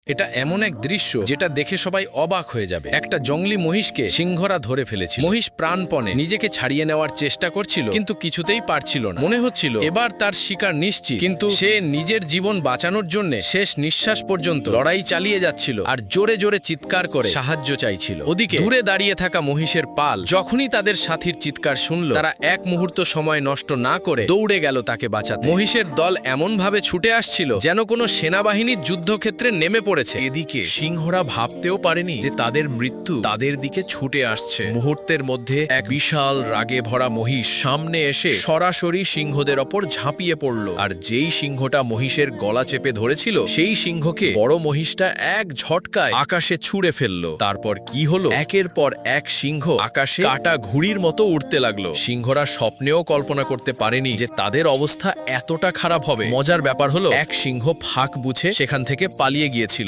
এটা এমন এক দৃশ্য যেটা দেখে সবাই অবাক হয়ে যাবে। একটা জঙ্গলি মহিষকে সিংহরা ধরে ফেলেছিল। মহিষ প্রাণপণে নিজেকে ছাড়িয়ে নেওয়ার চেষ্টা করছিল, কিন্তু কিছুতেই পারছিল না। মনে হচ্ছিল এবার তার শিকার নিশ্চিত, কিন্তু সে নিজের জীবন বাঁচানোর জন্য শেষ নিঃশ্বাস পর্যন্ত লড়াই চালিয়ে যাচ্ছিল আর জোরে জোরে চিৎকার করে সাহায্য চাইছিল। ওদিকে দূরে দাঁড়িয়ে থাকা মহিষের পাল যখনই তাদের সাথীর চিৎকার শুনল, তারা এক মুহূর্ত সময় নষ্ট না করে দৌড়ে গেল তাকে বাঁচাতে। মহিষের দল এমনভাবে ছুটে আসছিল যেন কোনো সেনাবাহিনীর যুদ্ধক্ষেত্রে নেমে পড়েছে। এদিকে সিংহরা ভাবতেও পারেনি যে তাদের মৃত্যু তাদের দিকে ছুটে আসছে। মুহূর্তের মধ্যে এক বিশাল রাগে ভরা মহিষ সামনে এসে সরাসরি সিংহদের ওপর ঝাঁপিয়ে পড়ল। আর যেই সিংহটা মহিষের গলা চেপে ধরেছিল, সেই সিংহকে বড় মহিষটা এক ঝটকায় আকাশে ছুঁড়ে ফেলল। তারপর কি হলো, একের পর এক সিংহ আকাশে কাটা ঘুড়ির মতো উড়তে লাগলো। সিংহরা স্বপ্নেও কল্পনা করতে পারেনি যে তাদের অবস্থা এতটা খারাপ হবে। মজার ব্যাপার হলো, এক সিংহ ফাঁক বুঝে সেখান থেকে পালিয়ে গিয়েছিল।